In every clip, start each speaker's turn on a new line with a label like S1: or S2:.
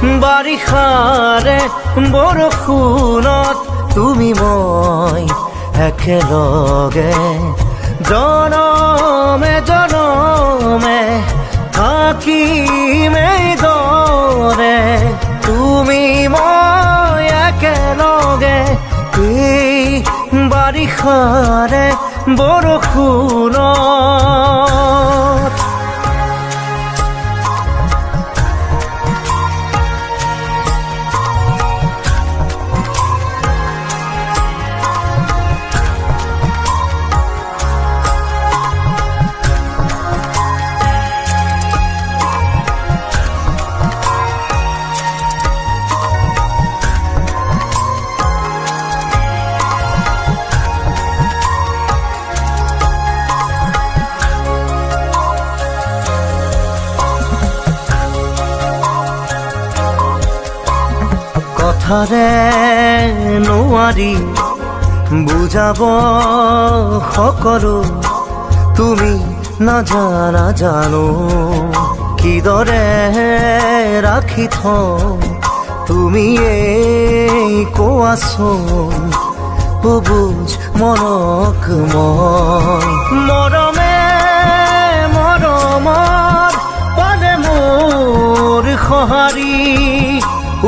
S1: বাৰিষাৰে বৰষুণত তুমি মই একেলগে জনমে জনমে থাকিম এইদৰে তুমি মই একেলগে এই বাৰিষাৰে বৰষুণত কথাৰে নোৱাৰি বুজাব সকলো তুমি নাজানা জানো কিদৰে ৰাখি থওঁ তুমি এই কোৱাচোন বুজ মনক মই মৰমে মৰমৰ পালে মোৰ সঁহাৰি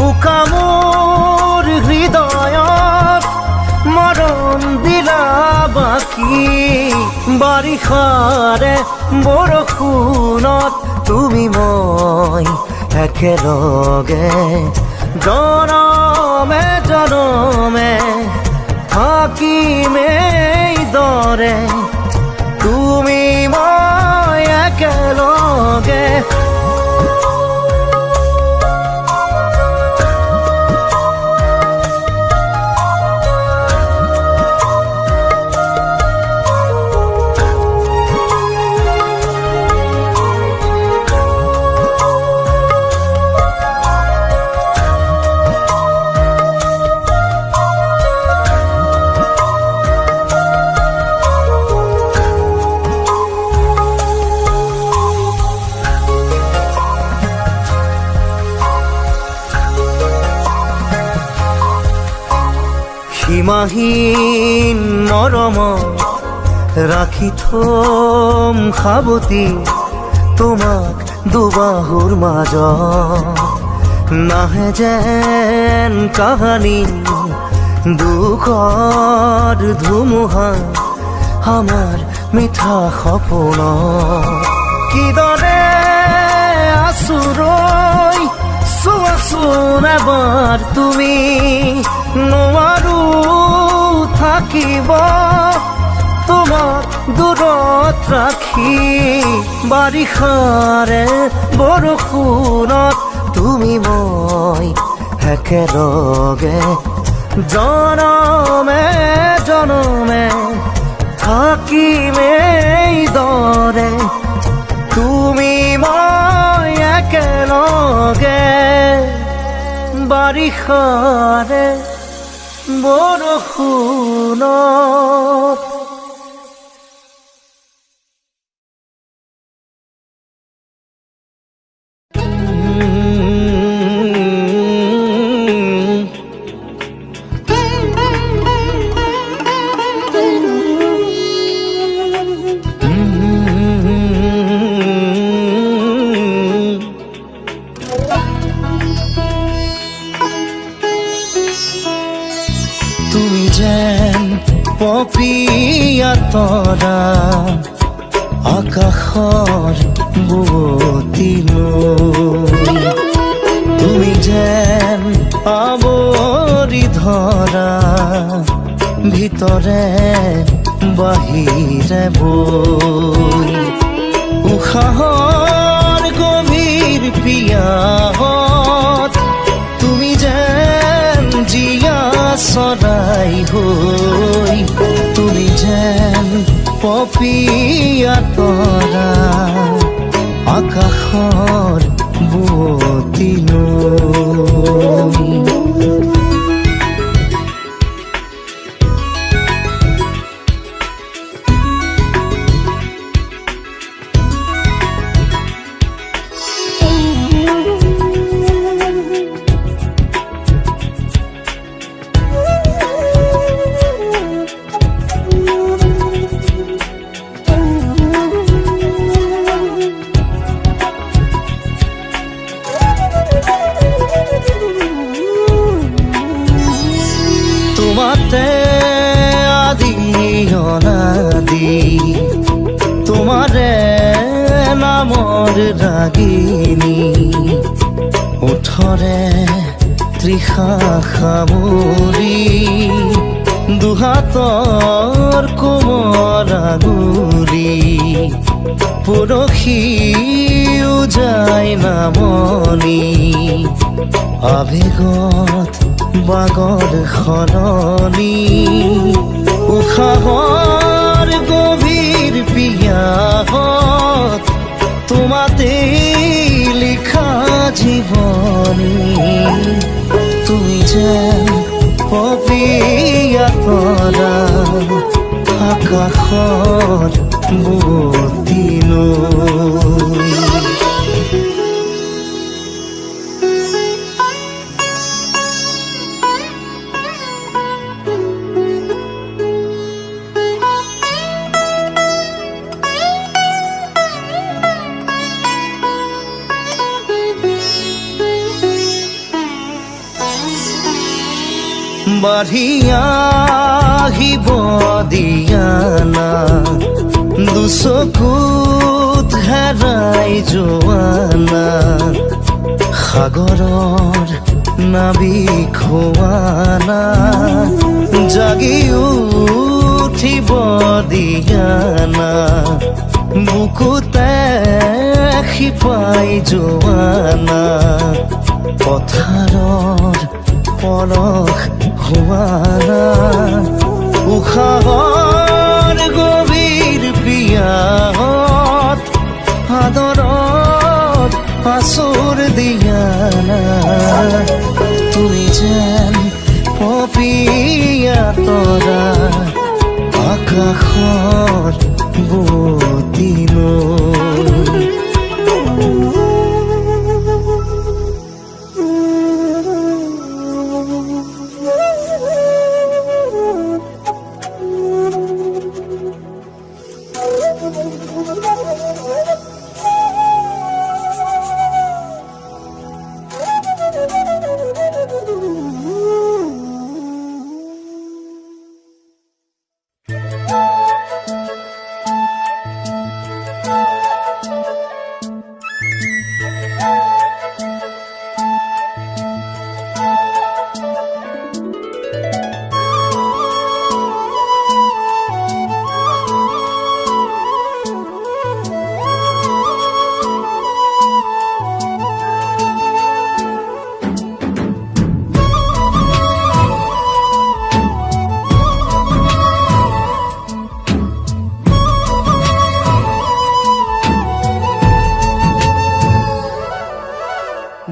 S1: উকা মোৰ হৃদয়ত মৰম দিলা বাকী বাৰিষাৰে বৰষুণত তুমি মই একেলগে জনমে জনমে থাকিম এইদৰে তুমি মই একেলগে সীমাহীন মৰমত ৰাখি থম সাৱটি তোমাক দুবাহুৰ মাজত নাহে যেন কাহানী দুখৰ ধুমুহা আমাৰ মিঠা সপোনত কিদৰে আছো ৰৈ চোৱাচোন এবাৰ তুমি নোৱাৰো থাকিব তোমাক দূৰত ৰাখি বাৰিষাৰে বৰষুণত তুমি মই একেলগে জনমে জনমে থাকিম এইদৰে তুমি মই একেলগে বাৰিষাৰে বৰষুণত তুমি যেন পপীয়া তৰা আকাশৰ বুৱতী নৈ তুমি যেন আৱৰি ধৰা ভিতৰে বাহিৰে বৈ উশাহৰ গভীৰ পিয়াহত তুমি যেন জীয়া চৰাই হৈ তুমি যেন পপীয়া তৰা আকাশৰ বুৱতী নৈ তোমাতে আদি অনাদি তোমাৰে নামৰ ৰাগিনী ওঠৰে তৃষা সামৰি দুহাতৰ কোমল আঙুলি পৰশি উজাই নামনি আবেগত বাগৰ সলনি উশাহৰ গভীৰ পিয়াহত তোমাতে লিখা জীৱনী তুমি যেন পপীয়া তৰা আকাশৰ বুৱতী নৈ বাঢ়ি আহিব দিয়ানা দুচকুত হেৰাই যোৱানা সাগৰৰ নাবিক হোৱানা জাগি উঠিব দিয়ানা বুকুতে শিপাই যোৱানা পথাৰৰ পলস হোৱানা উশাহৰ গভীৰ পিয়াহত আদৰত আচুৰ দিয়ানা তুমি যেন পপীয়া তৰা আকাশৰ বুৱতী নৈ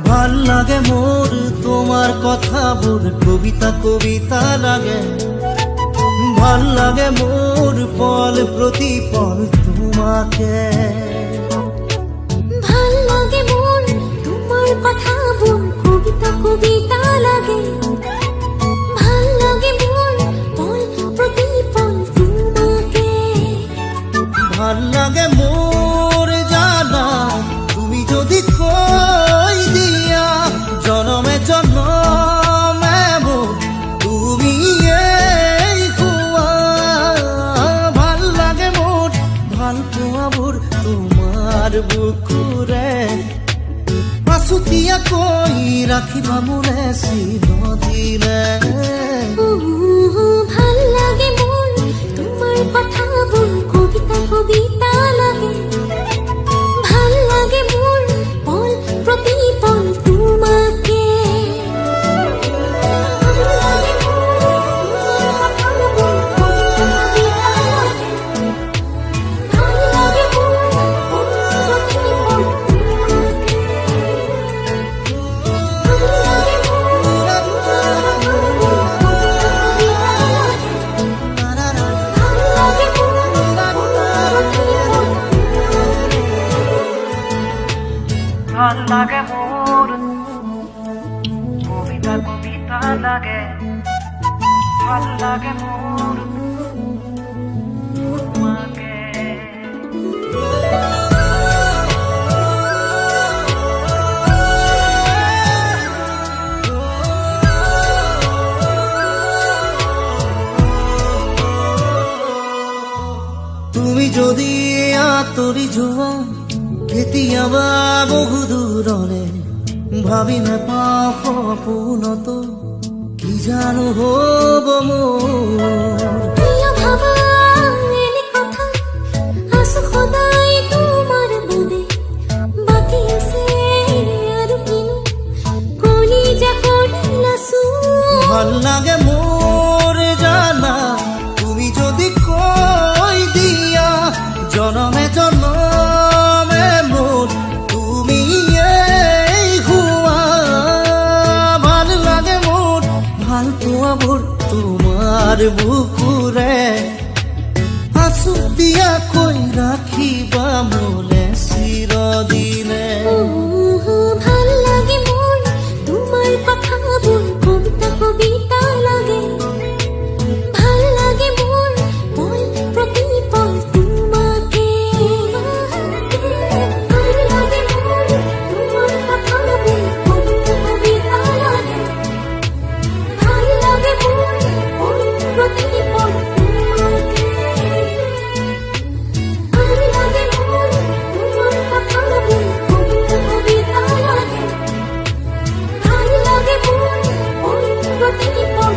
S1: ভাল লাগে মোৰ তোমাৰ কথাবোৰ কবিতা কবিতা লাগে ভাল লাগে মোৰ পল প্ৰতি পল তোমাকে
S2: ভাল লাগে মোৰ তোমাৰ কথাবোৰ কবিতা কবিতা লাগে ভাল লাগে মোৰ পল প্ৰতি পল তোমাকে
S1: ভাল লাগে মোৰ জানা তুমি যদি কৈ দিয়া জনমে জনমে মোক তুমি ভাল লাগে মোৰ ভাল পোৱাবোৰ তোমাৰ বুকুৰে আছুতীয়াকৈ ৰাখিবা মোৰে চিৰদিনে
S2: ভাল লাগে মোৰ তোমাৰ কথাবোৰ কবিতা কবিতা লাগে ভাল লাগে মোৰ পল প্ৰতি পল তোমাকে
S3: ভাল লাগে মোৰ কবিতা কবিতা লাগে ভাল লাগে মোৰ তোমাকে
S1: আঁতৰি যোৱা কেতিয়াবা বহু দূৰলে ভাবি নাপাওঁ সপোনতো কি জানো হ'ব মোৰ
S2: কিয় ভাবা এনে কথা আছো সদায় তোমাৰ বাবে বাকী আছে আৰু কিনো কলিজা কৰিলাছো
S1: ভাল লাগে মোৰ জানা তুমি যদি কৈ দিয়া জনমে জনমে মোৰ তুমি হোৱা ভাল লাগে মোৰ ভাল পোৱাবোৰ তোমাৰ বুকুৰে আঁচু দিয়াকৈ ৰাখিবা মোলে চিৰদিনে
S2: ভাল লাগে মোৰ তোমাৰ কথাবোৰ কবিতা কবিতা লাগে ভাল লাগে মোৰ পল প্ৰতি পল তোমাকে ভাল লাগে মোৰ তোমাৰ কথাবোৰ কবিতা কবিতা লাগে ভাল লাগে মোৰ পল প্ৰতি পল তোমাকে ভাল লাগে মোৰ তোমাৰ কথাবোৰ কবিতা কবিতা লাগে ভাল লাগে মোৰ পল প্ৰতি পল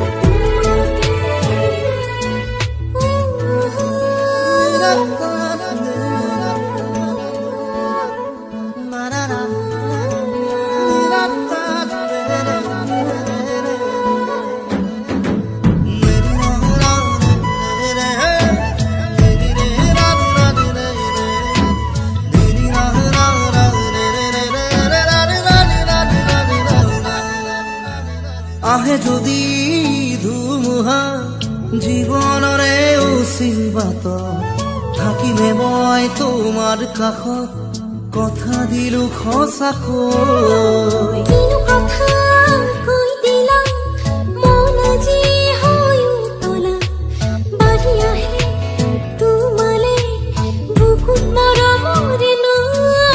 S1: আহে যদি ধুমুহা জীৱনৰে উচিল বাটত থাকিলে মই তোমাৰ কাষত কথা দিলো সঁচাকৈ
S2: কিনো কথা কৈ দিলা মন আজি হৈ উতলা বাঢ়ি আহে তোমালে বুকুত মৰমৰে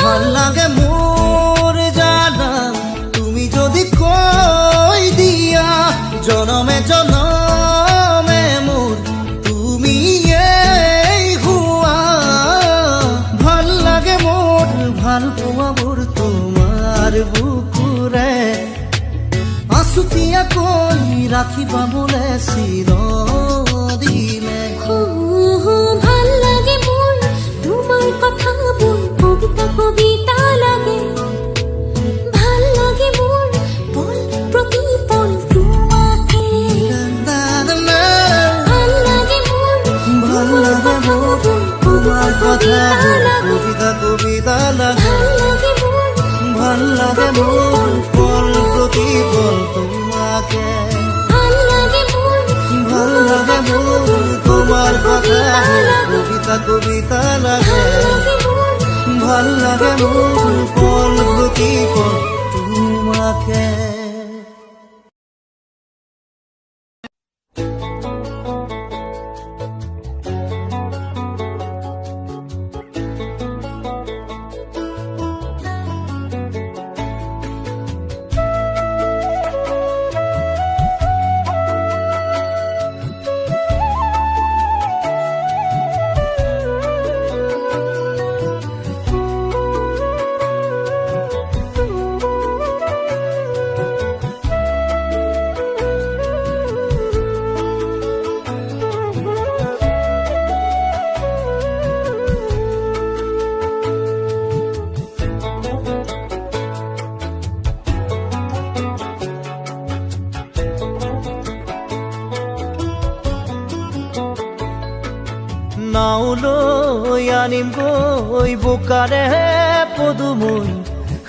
S1: ভাল লাগে মোৰ জানা তুমি যদি কৈ দিয়া জনমে জনমে মোৰ তুমি হোৱা ভাল লাগে মোৰ ভাল পোৱাবোৰ তোমাৰ বুকুৰে আঁচুতীয়াকৈ ৰাখিবা মোলে চিৰদিনে
S2: ভাল লাগে মোৰ তোমাৰ কথাবোৰ কবিতা কবিতা লাগে ভাল লাগে মোৰ পল প্ৰতি পল তোমাকে ভাল লাগে মোৰ
S1: ভাল লাগে মোৰ তোমাৰ কথাবোৰ কবিতা কবিতা লাগে
S2: ভাল লাগে মোৰ
S1: ভাল লাগে মোৰ পল প্ৰতি পল তোমাকে
S2: ভাল লাগে মোৰ
S1: ভাল লাগে মোৰ তোমাৰ কথা কবিতা কবিতা লাগে ভাল লাগে মোৰ পল প্ৰতি পল তোমাকে নাওলৈ আনিম গৈ বোকাৰে পদুমৈ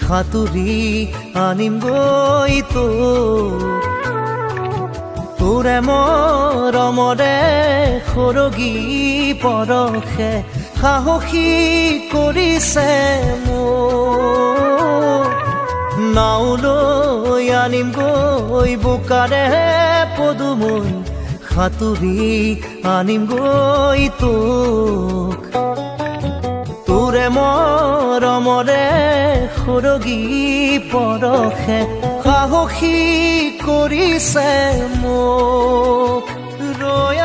S1: সাঁতুৰি আনিম গৈ তোৰে মৰমৰে সৰগী পৰশে সাহসী কৰিছে মোক নাওলৈ আনিম গৈ বোকাৰে পদুমৈ সাঁতুৰি আনিম গৈ তোৰে মৰমৰে সৰগী পৰশে সাহসী কৰিছে মোক ৰৈ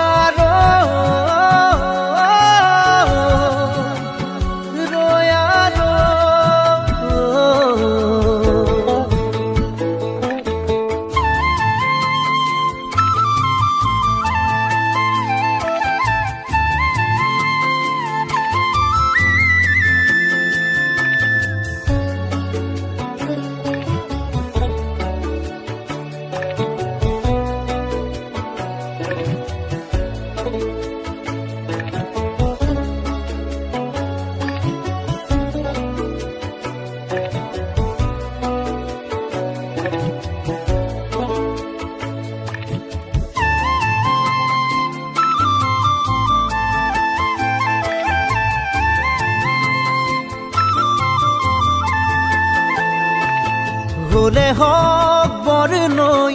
S1: হলে হক বৰ নৈ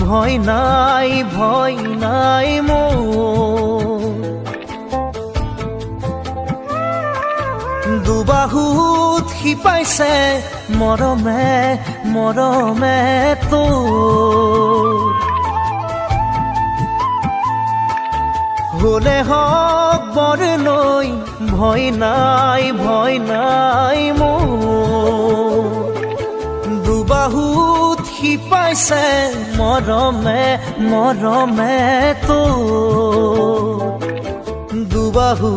S1: ভয় নাই মোৰ দুবাহুত শিপাইছে মৰমে তোৰ হলে হক বৰ নৈ ভয় নাই মোৰ দুবাহুত শিপাইছে মৰমে তোৰ দুবাহু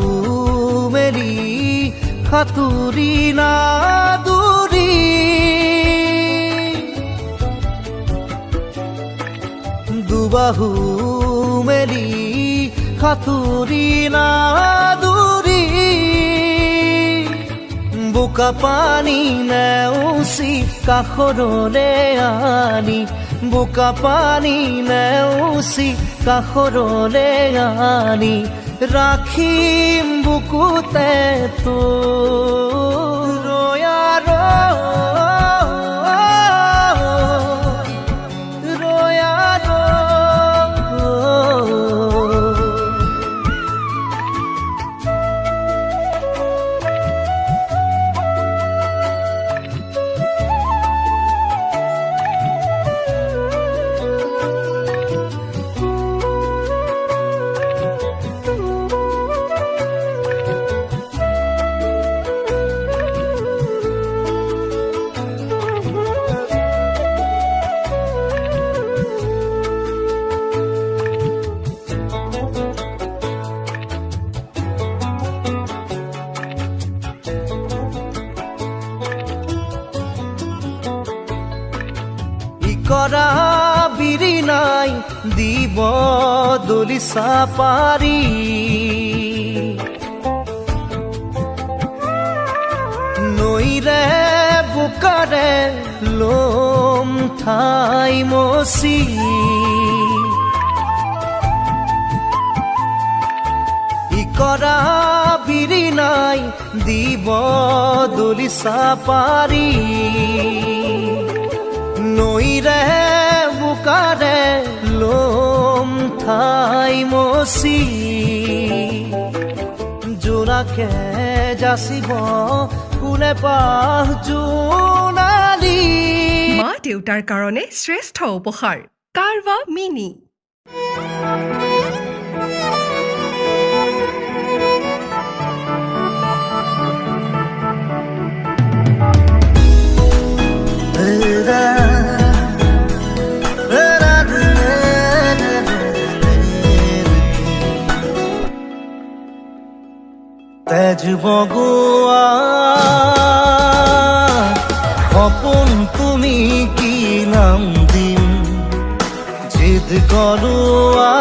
S1: মেলি সাঁতুৰি নাদুৰি দুবাহু মেলি সাঁতুৰি নাদুৰি বোকা পানী নেওচি কাষৰলে আনি বোকা পানী নেওচি কাষৰলে আনি ৰাখিম বুকুতে তোৰ কৰা বিৰি নাই দিব দলিচা পাৰি নৈৰে বোকাৰে লম ঠাই মচি কৰা বিৰি নাই দিব দলিচা পাৰি নৈৰে বোকাৰে লম ঠাই মচি জোনাকে যাচিব ফুলে পাহ জোনালী
S4: মা দেউতাৰ কাৰণে শ্ৰেষ্ঠ উপহাৰ কাৰৱা মিনি
S1: তেজ বগোৱা সপোন তুমি কি নাম দিম জিদ কৰোৱা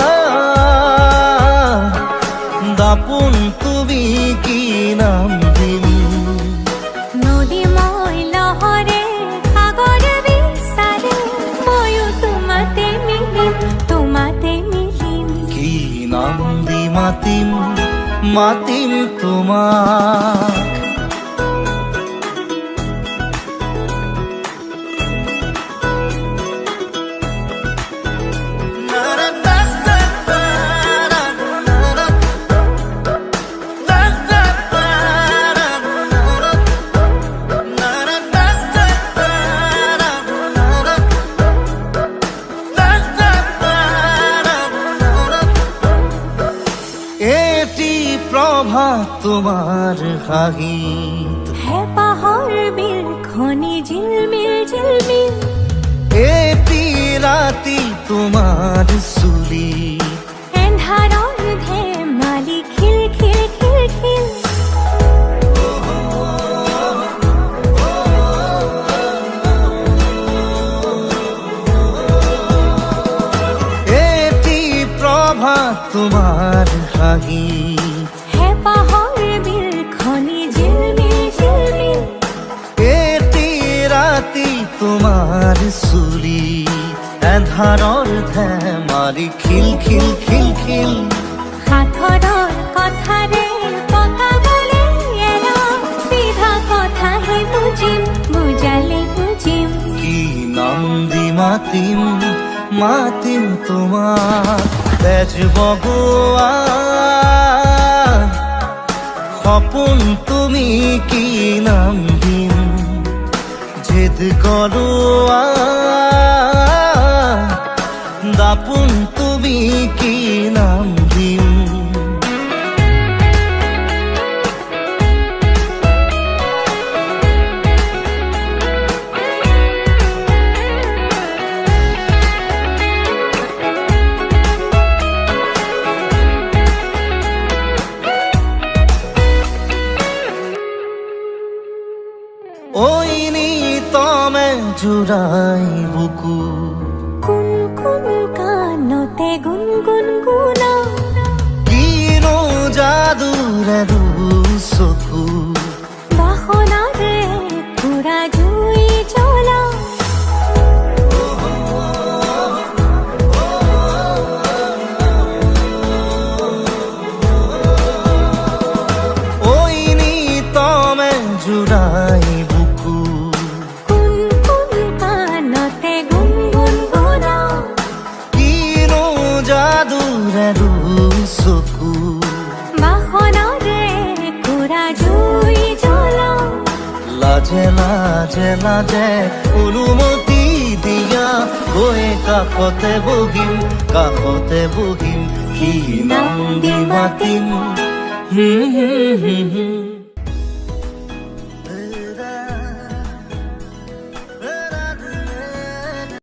S1: দাপোন তুমি কি নাম দিম
S2: নদী মই লহৰে সাগৰ বিচাৰে ময়ো তোমাতে মিলিম
S1: কি নাম দি মাতিম তোমাক তোমাৰ হাঁহিত
S2: হেঁপাহৰ বিল খনি ঝিলমিল
S1: এটি ৰাতি তোমাৰ চুলি
S2: এন্ধাৰৰ ধেমালি খিল
S1: এটি প্ৰভাত তোমাৰ হাঁহিত
S2: হেঁপাহৰ বিল খনি ঝিলমিল
S1: এটি ৰাতি তোমাৰ চুলি এন্ধাৰৰ ধেমালি খিল
S2: সাঁথৰৰ কথাৰে পকাবলে এৰা চিধা কথাহে বুজিম বুজালে বুজিম
S1: কি নাম দি মাতিম মাতিম তোমাক তেজ বগোৱান সপোন তুমি কি নাম দিম জেদ কৰোৱা দাপোন তুমি কি নাম দিম ওই নিতমে জুড়াই বুকু
S2: কুন কুন কানতে গুনগুন গুনা
S1: কিনো যাদুৰে চকু
S2: বাসনাৰে পুৰা জুই জ্বলা
S1: ওই নিতমে জুড়াই বুকু
S2: কুন কুন কানতে গুনগুন গুনা
S1: কিনো যাদুৰে চকু
S2: বাসনাৰে পুৰা জুই জ্বলা
S1: লাজে লাজে লাজে অনুমতি দিয়া গৈ কাষতে বহিম কি নাম দি মাতিম